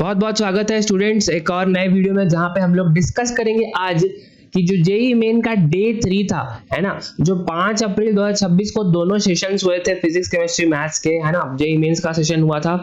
बहुत बहुत स्वागत है स्टूडेंट्स एक और नए वीडियो में, जहां पे हम लोग डिस्कस करेंगे आज कि जो जेईई मेन का डे 3 था, है ना, जो 5 अप्रैल 2026 को दोनों सेशंस हुए थे, फिजिक्स केमिस्ट्री मैथ्स के, है ना, जेईई मेंस का सेशन हुआ था।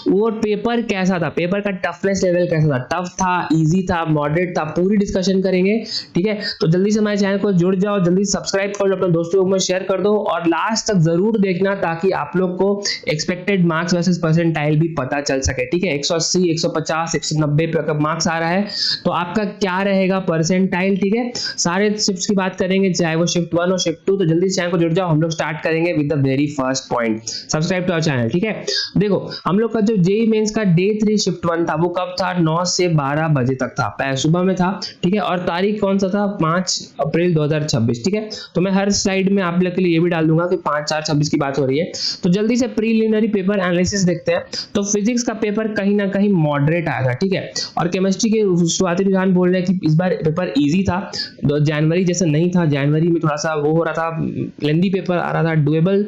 वो पेपर कैसा था, पेपर का टफनेस लेवल कैसा था, टफ था, इजी था, मॉडरेट था, पूरी डिस्कशन करेंगे। ठीक है, तो जल्दी से हमारे चैनल को जुड़ जाओ, जल्दी सब्सक्राइब कर लो, अपने दोस्तों में शेयर कर दो और लास्ट तक जरूर देखना ताकि आप लोग को एक्सपेक्टेड मार्क्स वर्सेस परसेंटाइल भी पता चल सके। ठीक है, 180, 150, 190 पे अगर मार्क्स आ रहा है तो आपका क्या रहेगा परसेंटाइल। ठीक है, सारे शिफ्ट्स की बात करेंगे, चाहे वो शिफ्ट 1 और शिफ्ट 2। तो जल्दी से चैनल को जुड़ जाओ, हम लोग स्टार्ट करेंगे with the very first point, subscribe to our channel. ठीक है, देखो हम लोग का जो जेईई मेंस का डे 3 शिफ्ट 1 था वो कब था, 9 से 12 बजे तक था, सुबह में था। ठीक है, और तारीख कौन सा था, 5 अप्रैल 2026। ठीक है, तो मैं हर स्लाइड में आप लोग के लिए ये भी डाल दूंगा कि 5/4/26 की बात हो रही है। तो जल्दी से प्रीलिमिनरी पेपर एनालिसिस देखते हैं। तो फिजिक्स का पेपर कहीं ना कहीं मॉडरेट आया था। ठीक है, और केमिस्ट्री के शुरुआती रुझान बोल रहे हैं कि इस बार पेपर इजी था, जनवरी जैसा नहीं था। जनवरी में थोड़ा सा वो हो रहा था, लेंदी पेपर आ रहा था, डुएबल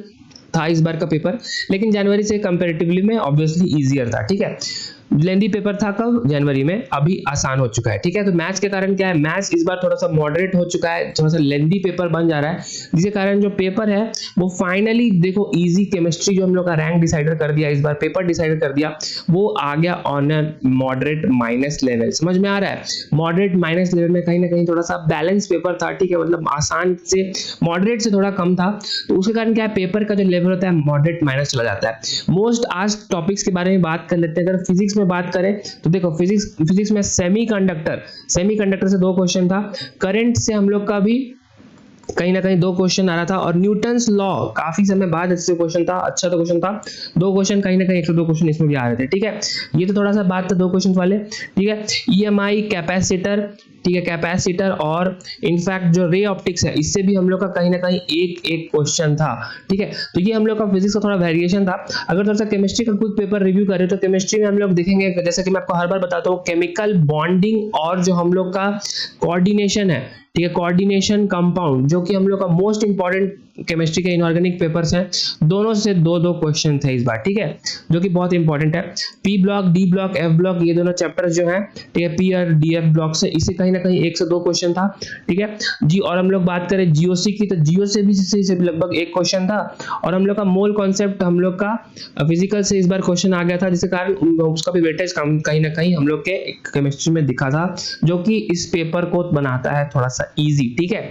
था इस बार का पेपर, लेकिन जनवरी से कंपैरेटिवली में ऑब्वियसली इजियर था। ठीक है, लेंदी पेपर था कब, जनवरी में, अभी आसान हो चुका है। ठीक है, तो मैथ्स के कारण क्या है, मैथ्स इस बार थोड़ा सा मॉडरेट हो चुका है, थोड़ा सा लेंदी पेपर बन जा रहा है, जिसके कारण जो पेपर है वो फाइनली देखो इजी केमिस्ट्री जो हम लोग का रैंक डिसाइडर कर दिया, इस बार पेपर डिसाइडर कर दिया, वो आ गया on a moderate minus level. समझ में आ रहा है, मॉडरेट माइनस लेवल में कहीं ना कहीं थोड़ा सा बैलेंस पेपर था। ठीक है, मतलब आसान से मॉडरेट से थोड़ा कम था, तो उसके कारण क्या है, पेपर का जो लेवल होता है मॉडरेट माइनस चला जाता है। मोस्ट आस्क्ड टॉपिक्स के बारे में बात कर लेते हैं। अगर फिजिक्स में बात करें तो देखो फिजिक्स में सेमीकंडक्टर से 2 क्वेश्चन था, करंट से हम लोग का भी कहीं ना कहीं 2 क्वेश्चन आ रहा था, और न्यूटन्स लॉ काफी समय बाद अच्छे क्वेश्चन था, अच्छा तो क्वेश्चन था, 2 क्वेश्चन कहीं ना कहीं 102 क्वेश्चन इसमें भी आ रहे थे। ठीक है, ये तो थोड़ा सा बात था 2 क्वेश्चन वाले। ठीक है, ईएमआई कैपेसिटर, ठीक है, कैपेसिटर और इनफैक्ट जो रे ऑप्टिक्स है, इससे भी हम लोग का कहीं ना कहीं एक क्वेश्चन था। ठीक है, तो ये हम लोग का फिजिक्स का थोड़ा वेरिएशन था। अगर थोड़ा सा केमिस्ट्री का क्विक पेपर रिव्यू करें तो केमिस्ट्री में हम लोग देखेंगे, जैसे कि मैं आपको हर बार बताता हूँ, केमिकल बॉन्डिंग और जो हम लोग का कोऑर्डिनेशन है, ठीक है, कोऑर्डिनेशन कंपाउंड, जो कि हम लोग का मोस्ट इंपॉर्टेंट केमिस्ट्री के इनऑर्गेनिक पेपर्स हैं, दोनों से 2-2 क्वेश्चन थे इस बार। ठीक है, जो कि बहुत इंपॉर्टेंट है। P block, D block, F block, ये दोनों चैप्टर्स जो हैं, ठीक है, पी और डी एफ ब्लॉक से, इससे कहीं ना कहीं 1 से 2 क्वेश्चन था। ठीक है जी, और हम लोग बात करें जीओसी की, तो जियो से भी लगभग 1 क्वेश्चन था, और हम लोग का मोल कॉन्सेप्ट हम लोग का फिजिकल से इस बार क्वेश्चन आ गया था, जिसके कारण उसका भी वेटेज कहीं ना कहीं हम लोग के केमिस्ट्री में दिखा था, जो कि इस पेपर को बनाता है थोड़ा सा इजी। ठीक है,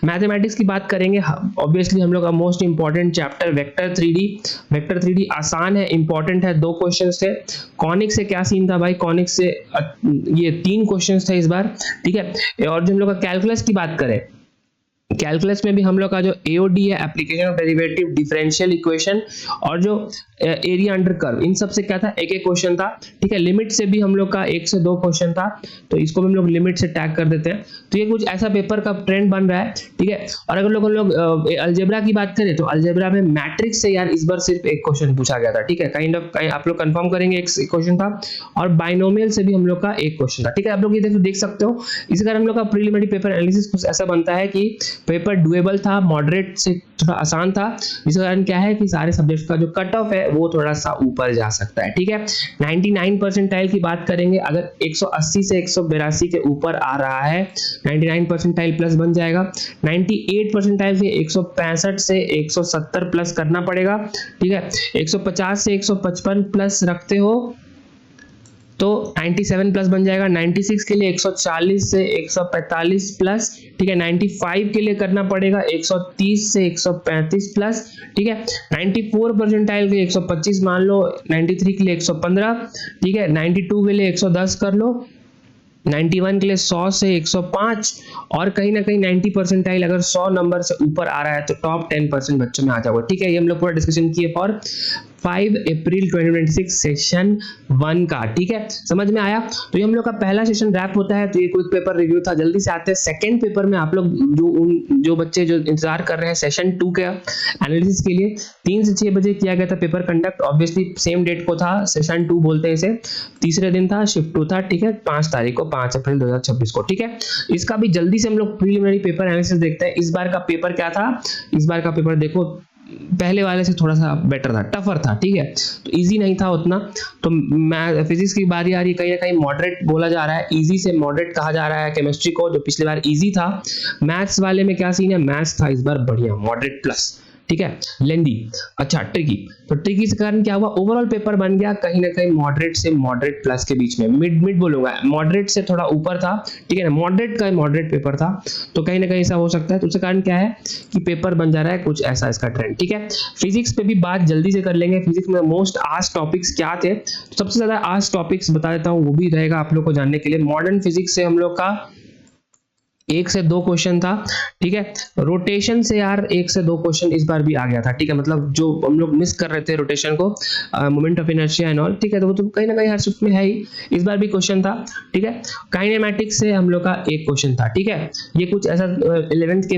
मैथमेटिक्स की बात करेंगे, ऑब्वियसली हम लोग का most important chapter vector 3D आसान है, इंपॉर्टेंट है, 2 क्वेश्चन थे। कॉनिक से क्या सीन था भाई, कॉनिक से ये 3 क्वेश्चन थे इस बार। ठीक है, और जो हम लोग का कैलकुलस की बात करें, कैलकुलस में भी हम लोग का जो एओडी है, application of derivative differential equation, और जो एरिया अंडर कर्व, इन सब से क्या था, एक क्वेश्चन था। ठीक है, लिमिट से भी हम लोग का 1 से 2 क्वेश्चन था, तो इसको भी हम लोग लिमिट से टैग कर देते हैं। तो ये कुछ ऐसा पेपर का ट्रेंड बन रहा है। ठीक है, और अगर हम लोग अलजेब्रा की बात करें तो अलजेब्रा में मैट्रिक्स से यार इस बार सिर्फ 1 क्वेश्चन पूछा गया था। ठीक है, काइंड ऑफ आप लोग कंफर्म करेंगे 1 क्वेश्चन था, और बाइनोमियल से भी हम लोग का 1 क्वेश्चन था। ठीक है, आप लोग ये देख सकते हो। इसी कारण हम लोग का प्रीलिमिनरी पेपर एनालिसिस कुछ ऐसा बनता है कि पेपर डुएबल था, मॉडरेट से थोड़ा आसान था, जिसके कारण क्या है कि सारे सब्जेक्ट का जो कट ऑफ है वो थोड़ा सा ऊपर जा सकता है। ठीक है, 99 परसेंटाइल की बात करेंगे, अगर 180 से 182 के ऊपर आ रहा है, 99 परसेंटाइल प्लस बन जाएगा। 98 परसेंटाइल के 165 से 170 प्लस करना पड़ेगा। ठीक है, 150 से 155 प्लस रखते हो तो 97 प्लस बन जाएगा। 96 के लिए 140 से 145 प्लस। ठीक है, 95 के लिए करना पड़ेगा 130 से 135 प्लस। ठीक है, 94 परसेंटाइल के 125 मान लो, 93 के लिए 115। ठीक है, 92 के लिए 110 कर लो, 91 के लिए 100 से 105, और कहीं ना कहीं 90 परसेंटाइल अगर 100 नंबर से ऊपर आ रहा है तो टॉप 10% बच्चों में आ जाओगे। ठीक है, ये हम लोग पूरा डिस्कशन किए फॉर 5 अप्रैल 2026 सेशन 1 का। ठीक है, समझ में आया। तो ये हम लोग का पहला सेशन रैप होता है, तो ये क्विक पेपर रिव्यू था। जल्दी से आते हैं सेकंड पेपर में। आप लोग जो बच्चे जो इंतजार कर रहे हैं सेशन 2 के एनालिसिस के लिए, 3 से 6 बजे किया गया था paper conduct, obviously same date को था, सेशन 2 बोलते हैं इसे, तीसरे दिन था, शिफ्ट 2 था। ठीक है, 5 तारीख को, 5 अप्रैल 2026 को। ठीक है, इसका भी जल्दी से हम लोग प्रीलिमिनरी पेपर एनालिसिस देखते हैं। इस बार का पेपर क्या था, इस बार का पेपर देखो, पहले वाले से थोड़ा सा बेटर था, टफर था, ठीक है, तो इजी नहीं था उतना। तो मैं फिजिक्स की बारी आ रही, कहीं ना कहीं मॉडरेट बोला जा रहा है, इजी से मॉडरेट कहा जा रहा है केमिस्ट्री को, जो पिछली बार इजी था। मैथ्स वाले में क्या सीन है, मैथ्स था इस बार बढ़िया मॉडरेट प्लस, ठीक है, लेंदी, अच्छा ट्रिकी। तो ट्रिकी के कारण क्या हुआ, ओवरऑल पेपर बन गया कहीं ना कहीं मॉडरेट से मॉडरेट प्लस के बीच में, मिड बोलूंगा, मॉडरेट से थोड़ा ऊपर था, ठीक है ना, मॉडरेट का मॉडरेट पेपर था, तो कहीं ना कहीं ऐसा हो सकता है। तो उसके कारण क्या है कि पेपर बन जा रहा है कुछ ऐसा इसका ट्रेंड, ठीक है। फिजिक्स पे भी बात जल्दी से कर लेंगे। फिजिक्स में मोस्ट आस्क्ड टॉपिक्स क्या थे, तो सबसे ज्यादा आस्क्ड टॉपिक्स बता देता हूँ, वो भी रहेगा आप लोग को जानने के लिए। मॉडर्न फिजिक्स से हम लोग का 1 से 2 क्वेश्चन था, ठीक है। रोटेशन से यार 1 से 2 क्वेश्चन इस बार भी आ गया था, ठीक है, मतलब जो हम लोग मिस कर रहे थे रोटेशन को, moment of inertia and all, ठीक है, तो वो तो कहीं ना कहीं हर शिफ्ट में है ही, इस बार भी क्वेश्चन था, ठीक है। काइनेमैटिक्स से हम लोग का 1 क्वेश्चन था, ठीक है, ये कुछ ऐसा 11th के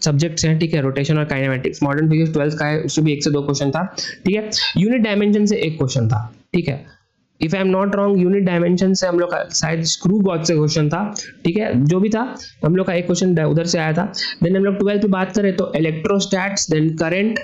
सब्जेक्ट्स हैं, ठीक है, रोटेशन और काइनेमैटिक्स। मॉडर्न फिजिक्स 12th का है, उससे भी 1 से 2 क्वेश्चन था, ठीक है। यूनिट डायमेंशन से 1 क्वेश्चन था, ठीक है, if I am not wrong, unit dimension से हम लोग का शायद स्क्रू गॉज से क्वेश्चन था, ठीक है, जो भी था हम लोग का 1 क्वेश्चन उधर से आया था। देन हम लोग 12th पे बात करें तो इलेक्ट्रोस्टैट्स, देन करंट,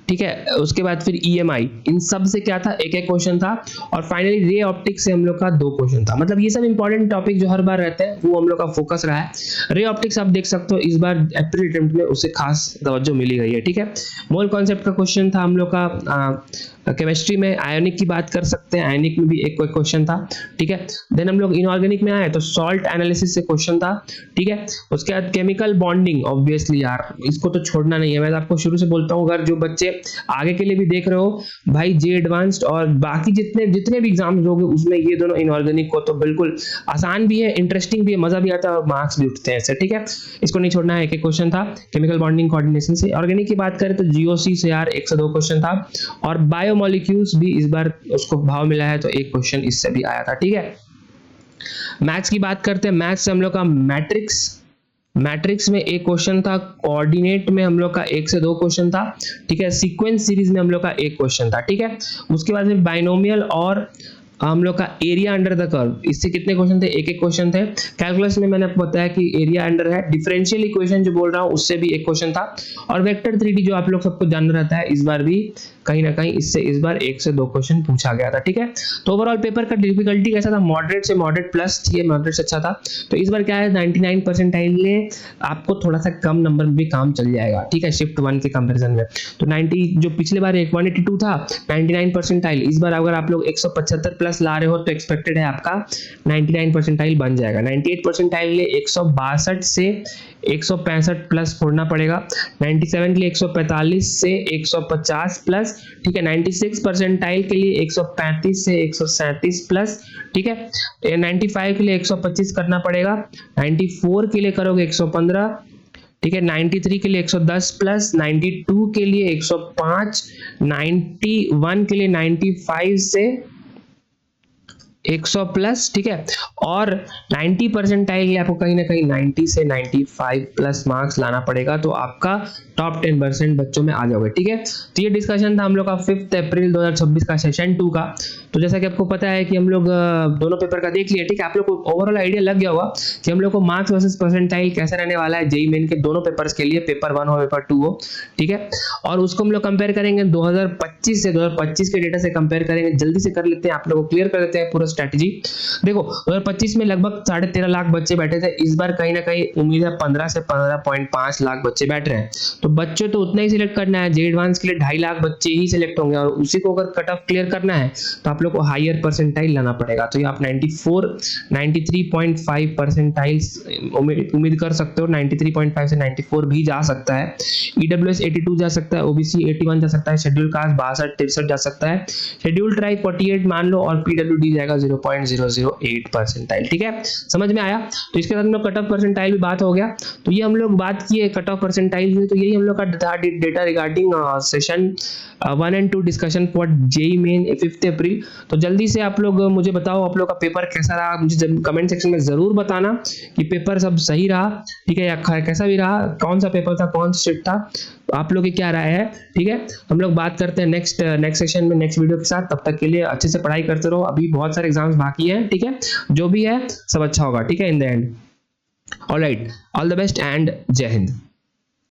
ठीक है, उसके बाद फिर EMI, इन सब से क्या था, 1 क्वेश्चन था। और फाइनली रे ऑप्टिक्स से हम लोग का 2 क्वेश्चन था। मतलब ये सब इंपॉर्टेंट टॉपिक जो हर बार रहते हैं वो हम लोग का फोकस रहा है। रे ऑप्टिक्स आप देख सकते हो इस बार अप्रैल अटेम्प्ट में उससे खास तवज्जो मिली गई है, ठीक है। मोल कॉन्सेप्ट का क्वेश्चन था हम लोग का, केमिस्ट्री में आयोनिक की बात कर सकते हैं, आयोनिक में भी 1 क्वेश्चन था, ठीक है। देन हम लोग इनऑर्गेनिक में आए तो सॉल्ट एनालिसिस से क्वेश्चन था, ठीक है। उसके बाद केमिकल बॉन्डिंग, ऑब्वियसली यार इसको तो छोड़ना नहीं है। मैं आपको शुरू से बोलता हूँ, अगर जो बच्चे आगे के लिए भी देख रहे हो भाई, जे एडवांस्ड और बाकी जितने भी एग्जाम्स होंगे उसमें ये दोनों इनऑर्गेनिक को तो बिल्कुल आसान भी है, इंटरेस्टिंग भी है, मजा भी आता है और मार्क्स भी उठते हैं ऐसे, ठीक है, इसको नहीं छोड़ना है। 1 क्वेश्चन था केमिकल बॉन्डिंग कोऑर्डिनेशन से। ऑर्गेनिक की बात करें तो GOC से यार 1 से 2 क्वेश्चन था, और बायोमोलिक्यूल्स भी इस बार उसको भाव मिला है तो 1 क्वेश्चन इससे भी आया था, ठीक है। मैथ्स की बात करते हैं, मैथ्स से हम लोग का मैट्रिक्स में 1 क्वेश्चन था, कोऑर्डिनेट में हम लोग का 1 से 2 क्वेश्चन था, ठीक है, सीक्वेंस सीरीज में हम लोग का 1 क्वेश्चन था, ठीक है। उसके बाद में बाइनोमियल और हम लोग का एरिया अंडर द कर्व, इससे कितने क्वेश्चन थे, 1 क्वेश्चन थे। कैलकुलस में मैंने आपको बताया कि एरिया अंडर है। डिफरेंशियल इक्वेशन जो बोल रहा हूं उससे भी 1 क्वेश्चन था। और वेक्टर 3D जो आप लोग सबको जानना रहता है, इस बार भी कहीं ना कहीं इससे इस बार 1 से 2 क्वेश्चन पूछा गया था, ठीक है। तो ओवरऑल पेपर का डिफिकल्टी कैसा था, मॉडरेट से मॉडरेट प्लस थी, मॉडरेट से अच्छा था। तो इस बार क्या है, 99 परसेंटाइल में आपको थोड़ा सा कम नंबर में भी काम चल जाएगा, ठीक है, शिफ्ट 1 के कंपैरिजन में। तो 90 जो पिछले बार 182 था 99 परसेंटाइल, इस बार अगर आप लोग 175 प्लस ला रहे हो तो एक्सपेक्टेड है आपका 99 परसेंटाइल बन जाएगा। 98 परसेंटाइल लिए 162 से 165 प्लस फोड़ना पड़ेगा। 97 के लिए 145 से 150 प्लस, ठीक है। 96 परसेंटाइल के लिए 135 से 137 प्लस, ठीक है। 95 के लिए 125 करना पड़ेगा। 94 के लिए करोगे 115, ठीक है। 93 के लिए 110 प्लस, 92 के लिए 105, 91 के लिए 95 से 100 प्लस, ठीक है। और 90 परसेंटाइल के लिए आपको कहीं ना कहीं 90 से 95 प्लस मार्क्स लाना पड़ेगा, तो आपका टॉप 10% बच्चों में आ जाओगे, ठीक है। तो ये डिस्कशन था हम लोग का 5 अप्रैल 2026 का सेशन 2 का। तो जैसा कि आपको पता है कि हम लोग दोनों पेपर का देख लिए, ठीक है। आप लोग को ओवरऑल आइडिया लग गया होगा कि हम लोग को मार्क्स वर्सेस परसेंटाइल कैसा रहने वाला है जेईई मेन के दोनों पेपर्स के लिए, पेपर 1 हो पेपर 2 हो, ठीक है। और उसको हम लोग कंपेयर करेंगे 2025 से, 2025 के डेटा से कंपेयर करेंगे। जल्दी से कर लेते हैं, आप लोगों को क्लियर कर देते हैं पूरा स्ट्रेटजी। देखो 2025 में लगभग 13.5 लाख बच्चे बैठे थे, इस बार कहीं ना कहीं उम्मीद है 15 से 15.5 लाख बच्चे बैठ रहे हैं। तो बच्चे तो उतना ही सिलेक्ट करना है, जे एडवांस के लिए 2.5 लाख बच्चे ही सिलेक्ट होंगे, और उसी को अगर कट ऑफ क्लियर करना है तो आप लोग को हायर परसेंटाइल लाना पड़ेगा। तो ये आप 93.5 परसेंटाइल्स उम्मीद कर सकते हो। 93.5 से 94 भी जा सकता है। EWS 82 जा सकता है, OBC 81 जा सकता है, शेड्यूल कास्ट 62-63 जा सकता है, शेड्यूल ट्राइब 48 मान लो, और PWD जाएगा 0.008 परसेंटाइल, ठीक है। समझ में आया? तो इसके साथ हम लोग कट ऑफ परसेंटाइल भी बात हो गया। तो ये हम लोग बात किए कट ऑफ परसेंटाइल में, तो यही हम लोग का data regarding session 1 and 2 discussion for JEE main 5 अप्रैल। तो जल्दी से आप लोग मुझे बताओ आप लोग का पेपर कैसा रहा, मुझे कमेंट सेक्शन में जरूर बताना कि पेपर सब सही रहा, ठीक है, या कैसा भी रहा, कौन सा पेपर था, कौन सा शिफ्ट था, तो आप लोग की क्या राय है, ठीक है। हम लोग बात करते हैं नेक्स्ट सेशन में, नेक्स्ट वीडियो के साथ। तब तक के लिए अच्छे से पढ़ाई करते रहो, अभी बहुत सारे एग्जाम्स बाकी हैं, ठीक है। जो भी है सब अच्छा होगा, ठीक है, in the end. Alright, all the best and जय हिंद।